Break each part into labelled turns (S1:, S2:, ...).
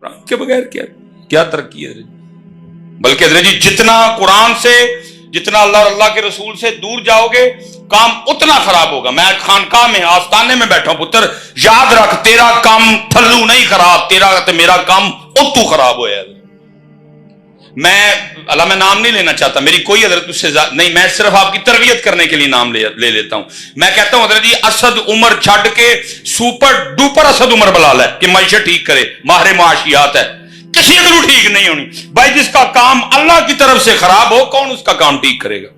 S1: قرآن کے بغیر کیا ترقی ہے؟ بلکہ حضرت جی جتنا قرآن سے، جتنا اللہ اور اللہ کے رسول سے دور جاؤ گے کام اتنا خراب ہوگا. میں خانقاہ میں آستانے میں بیٹھا ہوں، پتر یاد رکھ تیرا کام تھلو نہیں خراب، تیرا تے میرا کام اتو خراب ہوا ہے. میں نام نہیں لینا چاہتا، میری کوئی حضرت اس سے نہیں، میں صرف آپ کی تربیت کرنے کے لیے نام لے لیتا ہوں. میں کہتا ہوں حضرت جی اسد عمر چھڈ کے سپر ڈوپر اسد عمر بلال ہے کہ معیشت ٹھیک کرے، ماہر معاشیات ہے، کسی ادھر ٹھیک نہیں ہونی بھائی. جس کا کام اللہ کی طرف سے خراب ہو کون اس کا کام ٹھیک کرے گا؟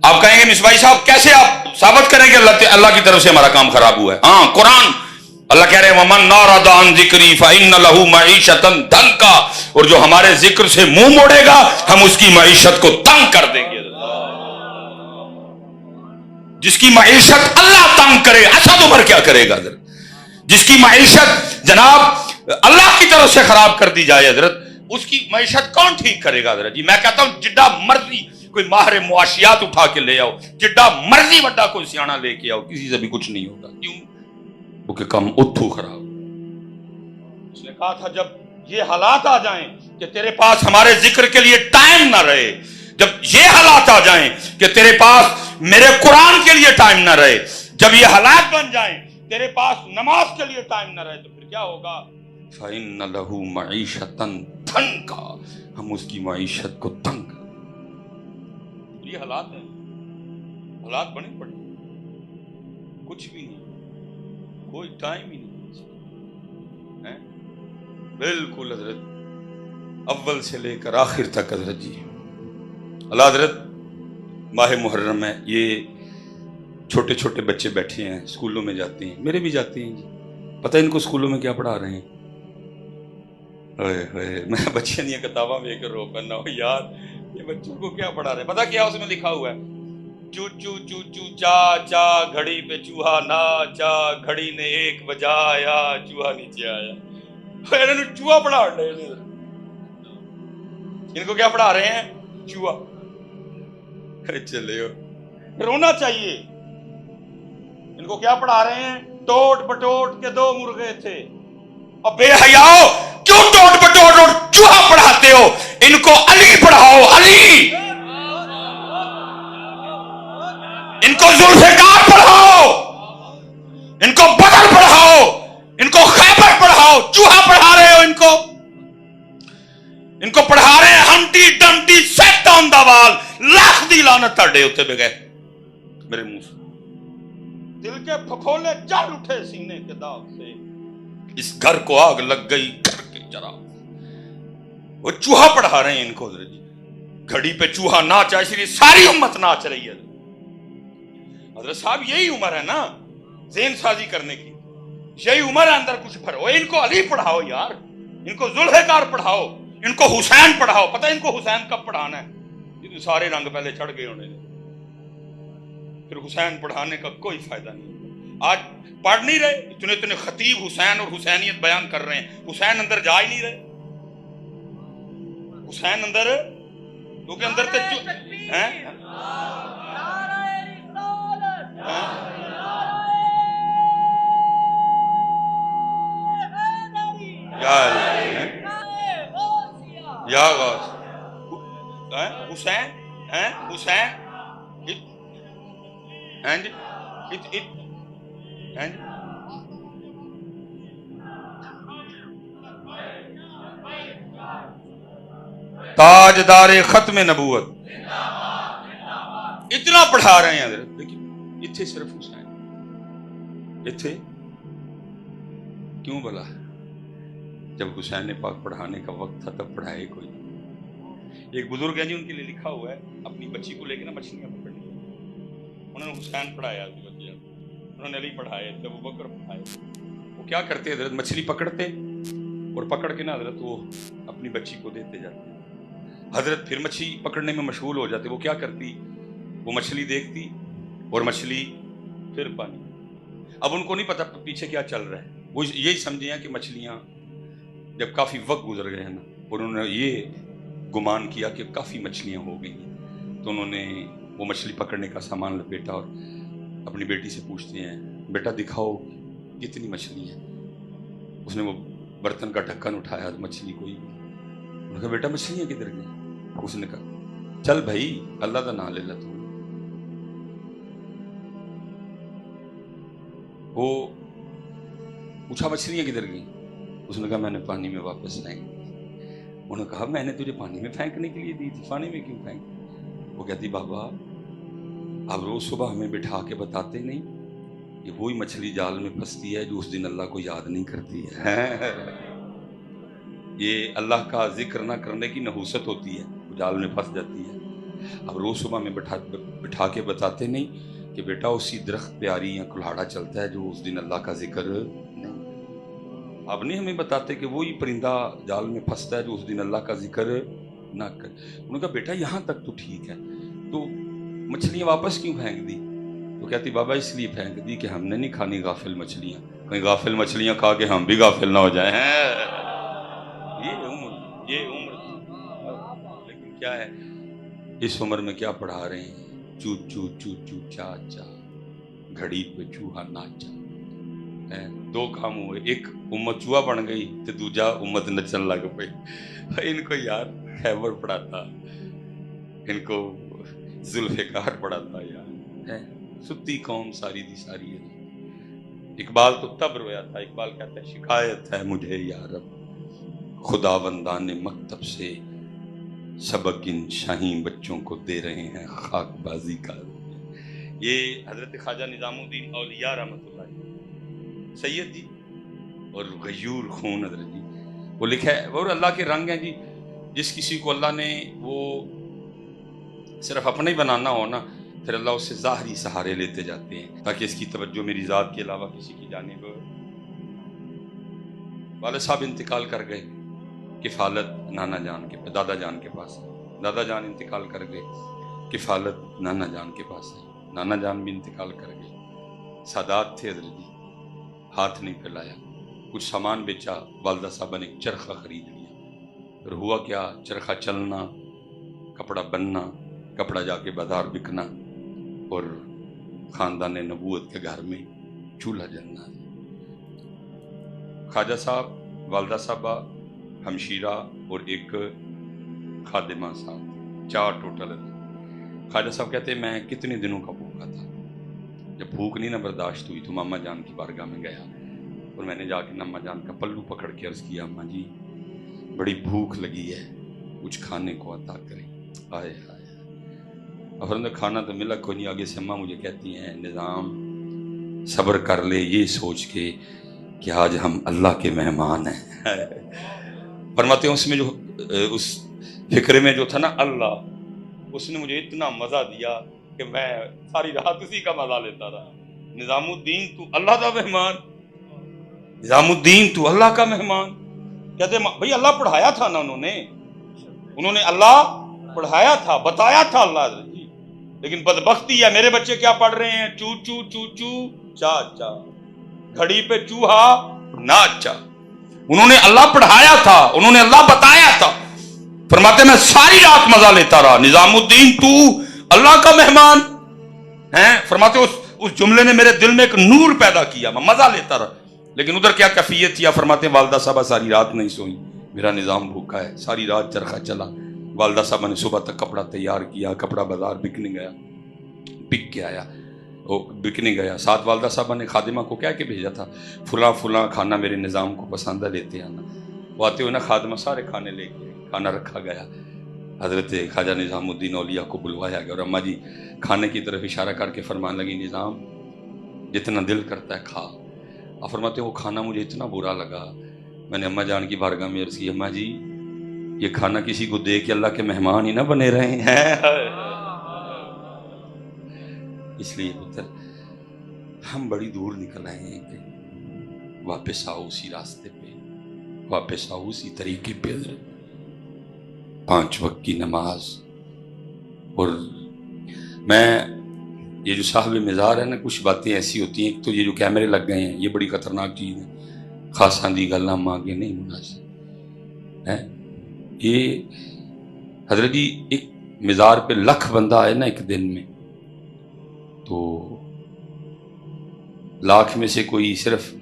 S1: آپ کہیں گے مصباحی صاحب کیسے آپ ثابت کریں کہ اللہ کی طرف سے ہمارا کام خراب ہوا ہے؟ ہاں قرآن اللہ کہہ رہے ہیں وَمَن نَعْرَضَ عَنْ ذِكْرِي فَإِنَّ لَهُ مَعِيشَةً ضَنْكًا، اور جو ہمارے ذکر سے منہ موڑے گا ہم اس کی معیشت کو تنگ کر دیں گے. جس کی معیشت اللہ تنگ کرے، اسد عمر کیا کرے گا حضرت؟ جس کی معیشت جناب اللہ کی طرف سے خراب کر دی جائے حضرت، اس کی معیشت کون ٹھیک کرے گا حضرت جی؟ میں کہتا ہوں جڈا مرضی کوئی ماہر معاشیات اٹھا کے لے آؤ، جڈا مرضی بڑا کوئی سیاںا لے کے آؤ، کسی سے بھی کچھ نہیں ہوگا. کیوں؟ کیونکہ کم اتھو خراب. اس نے کہا تھا جب یہ حالات آ جائیں کہ تیرے پاس ہمارے ذکر کے لیے ٹائم نہ رہے، جب یہ حالات آ جائیں کہ تیرے پاس میرے قرآن کے لیے ٹائم نہ رہے، جب یہ حالات بن جائیں تیرے پاس نماز کے لیے ٹائم نہ رہے، تو پھر کیا ہوگا؟ فَإِنَّ لَهُ مَعِيشَةً ضَنْكًا، ہم اس کی معیشت کو تنگ. یہ حالات ہیں، حالات بنے پڑے، کچھ بھی نہیں، کوئی ٹائم ہی نہیں ہے. بالکل حضرت اول سے لے کر آخر تک حضرت جی اللہ حضرت ماہ محرم ہے، یہ چھوٹے چھوٹے بچے بیٹھے ہیں اسکولوں میں جاتے ہیں، میرے بھی جاتے ہیں جی. پتہ ان کو اسکولوں میں کیا پڑھا رہے ہیں؟ میں بچیاں دیا کتاباں لے کر رو پڑنا ہو یار، یہ بچوں کو کیا پڑھا رہے ہیں؟ پتہ کیا اس میں لکھا ہوا ہے؟ چو چو چو چو چا چا گھڑی پہ چوہا ناچا، گھڑی نے ایک بجایا، چوہا نیچے آیا. چوہا پڑھا رہے ہیں، ان کو کیا پڑھا رہے ہیں؟ چوہا. چلے رونا چاہیے. ان کو کیا پڑھا رہے ہیں؟ ٹوٹ بٹوٹ کے دو مرغے تھے. اور بے حیاؤ کیوں ٹوٹ بٹوٹ اور چوہا پڑھاتے ہو؟ ان کو علی پڑھاؤ، علی. ان کو ذوالفقار پڑھاؤ، ان کو بدر پڑھاؤ، ان کو خیبر پڑھاؤ. چوہا پڑھا رہے ہو ان کو پڑھا رہے ہیں ہمٹی ڈمٹی سیٹ آن دا وال. لاکھ دی لعنت تھڑے ہوتے بغیر میرے منہ سے. دل کے پھپھولے جل اٹھے سینے کے داغ سے، اس گھر کو آگ لگ گئی گھر کے چراغ. وہ چوہا پڑھا رہے ہیں ان کو حضرت جی. گھڑی پہ چوہا ناچا، اس لیے ساری امت ناچ رہی ہے. حضرت صاحب یہی عمر ہے نا ذہن سازی کرنے کی، یہی عمر ہے اندر کچھ بھرو. ان کو علی پڑھاؤ یار، ان کو ذوالفقار پڑھاؤ، ان کو حسین پڑھاؤ. پتہ ان کو حسین کب پڑھانا ہے؟ یہ سارے رنگ پہلے چڑھ گئے ہونے، پھر حسین پڑھانے کا کوئی فائدہ نہیں. آج پڑھ نہیں رہے، اتنے خطیب حسین اور حسینیت بیان کر رہے ہیں، حسین اندر جا ہی نہیں رہے. حسین اندر کیونکہ اندر یا غوث حسین حسین تاجدار ختم نبوت اتنا پڑھا رہے ہیں حضرت، لیکن اتھے صرف حسین. اتھے کیوں بلا؟ جب حسین پاک پڑھانے کا وقت تھا تب پڑھائے کوئی. ایک بزرگ ہیں جی، ان کے لیے لکھا ہوا ہے اپنی بچی کو لے کے نا مچھلیاں پکڑنے، انہوں نے حسین پڑھایا، انہوں نے علی پڑھائے، ابو بکر پڑھائے. وہ کیا کرتے حضرت؟ مچھلی پکڑتے اور پکڑ کے نا حضرت وہ اپنی بچی کو دیتے جاتے. حضرت پھر مچھلی پکڑنے میں مشغول ہو جاتے. وہ کیا کرتی؟ وہ مچھلی دیکھتی اور مچھلی پھر پانی. اب ان کو نہیں پتا پیچھے کیا چل رہا ہے، وہ یہی سمجھے ہیں کہ مچھلیاں جب کافی وقت گزر گئے ہیں نا، اور انہوں نے یہ گمان کیا کہ کافی مچھلیاں ہو گئی ہیں، تو انہوں نے وہ مچھلی پکڑنے کا سامان لپیٹا اور اپنی بیٹی سے پوچھتے ہیں بیٹا دکھاؤ کتنی مچھلی ہیں. اس نے وہ برتن کا ڈھکن اٹھایا، مچھلی کوئی، انہوں نے کہا بیٹا مچھلیاں کدھر گئی؟ اس نے کہا چل بھائی اللہ کا نام لے لے تو۔ وہ پوچھا مچھلیاں کدھر گئی؟ اس نے کہا میں نے پانی میں واپس پھینک دی۔ انہوں نے کہا میں نے تجھے پانی میں پھینکنے کے لیے دی تھی، پانی میں کیوں پھینک؟ وہ کہتی بابا آپ روز صبح ہمیں بٹھا کے بتاتے نہیں کہ وہی مچھلی جال میں پھنستی ہے جو اس دن اللہ کو یاد نہیں کرتی ہے۔ یہ اللہ کا ذکر نہ کرنے کی نحوست ہوتی ہے، وہ جال میں پھنس جاتی ہے۔ اب روز صبح میں بٹھا کے بتاتے نہیں کہ بیٹا اسی درخت پہ آری یا کلہاڑا چلتا ہے جو اس دن اللہ کا ذکر نہیں۔ اب نہیں ہمیں بتاتے کہ وہی پرندہ جال میں پھنستا ہے جو اس دن اللہ کا ذکر نہ کرے۔ انہوں نے کہا بیٹا یہاں تک تو ٹھیک ہے، تو مچھلیاں واپس کیوں پھینک دی؟ تو کہتی بابا اس لیے پھینک دی کہ ہم نے نہیں کھانی غافل مچھلیاں، کہیں غافل مچھلیاں کھا کے ہم بھی غافل نہ ہو جائیں۔ یہ عمر لیکن کیا ہے اس عمر میں کیا پڑھا رہے ہیں؟ چو چو چو چو چا چا، گھڑی پہ چوہا ناچا۔ دو کام ہوئے، ایک امت چوہا بن گئی تو دوجا امت نچن لگ پئی۔ ان کو یار خیبر پڑھاتا، ان کو ذوالفقار پڑھاتا یار، ستی قوم ساری دی ساری ہے۔ اقبال تو تب رویا تھا، اقبال کہتا ہے شکایت ہے مجھے یا رب خداوندان مکتب سے، سبق ان شاہین بچوں کو دے رہے ہیں خاک بازی کا۔ یہ حضرت خواجہ نظام الدین اولیاء رحمۃ اللہ سید جی اور غیور خون حضرت جی، وہ لکھا ہے، اور اللہ کے رنگ ہیں جی۔ جس کسی کو اللہ نے وہ صرف اپنا ہی بنانا ہو نا، پھر اللہ اس سے ظاہری سہارے لیتے جاتے ہیں تاکہ اس کی توجہ میری ذات کے علاوہ کسی کی جانب۔ والد صاحب انتقال کر گئے، کفالت نانا جان کے، دادا جان کے پاس ہے، دادا جان انتقال کر گئے، کفالت نانا جان کے پاس ہے، نانا جان بھی انتقال کر گئے۔ سادات تھے حضرت جی، ہاتھ نہیں پھیلایا، کچھ سامان بیچا، والدہ صاحبہ نے ایک چرخہ خرید لیا۔ پھر ہوا کیا، چرخہ چلنا، کپڑا بننا، کپڑا جا کے بازار بکنا، اور خاندان نبوت کے گھر میں چولہا جلنا۔ خواجہ صاحب، والدہ صاحبہ، ہمشیرہ اور ایک خادمہ صاحب، 4 ٹوٹل۔ خواجہ صاحب کہتے ہیں میں کتنے دنوں کا بھوکا تھا، جب بھوک نہیں نہ برداشت ہوئی تو ماما جان کی بارگاہ میں گیا، اور میں نے جا کے ماما جان کا پلو پکڑ کے عرض کیا اماں جی بڑی بھوک لگی ہے، کچھ کھانے کو عطا کریں۔ آئے آئے افرندہ کھانا تو ملا کوئی نہیں۔ آگے سے اماں مجھے کہتی ہیں نظام صبر کر لے یہ سوچ کے کہ آج ہم اللہ کے مہمان ہیں۔ فرماتے ہیں اس میں جو اس فکر میں جو تھا نا اللہ، اس نے مجھے اتنا مزہ دیا کہ میں ساری رات اسی کا مزہ لیتا رہا۔ نظام الدین تو اللہ کا مہمان، نظام الدین تو اللہ کا مہمان۔ کہتے ہیں بھائی اللہ پڑھایا تھا نا، انہوں نے اللہ پڑھایا تھا، بتایا تھا اللہ جی، لیکن بدبختی ہے میرے بچے کیا پڑھ رہے ہیں؟ چو چو چو چو چا چا، گھڑی پہ چوہا ناچا۔ انہوں نے اللہ پڑھایا تھا، انہوں نے اللہ بتایا تھا۔ فرماتے میں ساری رات مزہ لیتا رہا، نظام الدین تو اللہ کا مہمان ہیں۔ فرماتے اس جملے نے میرے دل میں ایک نور پیدا کیا، میں مزہ لیتا رہا۔ لیکن ادھر کیا کیفیت تھی؟ فرماتے ہیں والدہ صاحبہ ساری رات نہیں سوئی، میرا نظام بھوکا ہے، ساری رات چرخہ چلا۔ والدہ صاحبہ نے صبح تک کپڑا تیار کیا، کپڑا بازار بکنے گیا، بک کے آیا، وہ بکنے گیا۔ ساتھ والدہ صاحبہ نے خادمہ کو کہہ کے بھیجا تھا فلاں فلاں کھانا میرے نظام کو پسند ہے، لیتے آنا۔ وہ آتے ہوئے نا خادمہ سارے کھانے لے کے، کھانا رکھا گیا۔ حضرت خواجہ نظام الدین اولیاء کو بلوایا گیا، اور اماں جی کھانے کی طرف اشارہ کر کے فرمان لگی نظام جتنا دل کرتا ہے کھا۔ اور فرماتے ہیں وہ کھانا مجھے اتنا برا لگا، میں نے اماں جان کی بارگاہ میں عرض کی اماں جی یہ کھانا کسی کو دے کے اللہ کے مہمان ہی نہ بنے رہے ہیں۔ اس لیے پتر ہم بڑی دور نکل آئے ہیں کہ واپس آؤ اسی راستے پہ، واپس آؤ اسی طریقے پہ، 5 وقت کی نماز۔ اور میں یہ جو صاحب مزار ہے نا، کچھ باتیں ایسی ہوتی ہیں، ایک تو یہ جو کیمرے لگ گئے ہیں یہ بڑی خطرناک چیز ہے، خاصاں دی گلاں مانگے نہیں مناسب ہے۔ یہ حضرت جی ایک مزار پہ 1,00,000 بندہ آئے نا ایک دن میں، تو 1,00,000 میں سے کوئی صرف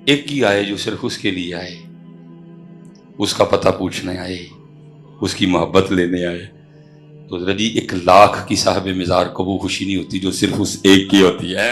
S1: ایک ہی آئے جو صرف اس کے لیے آئے، اس کا پتہ پوچھنے آئے، اس کی محبت لینے آئے، تو حضرت جی 1,00,000 کی صاحب مزار کو وہ خوشی نہیں ہوتی جو صرف اس ایک کی ہوتی ہے.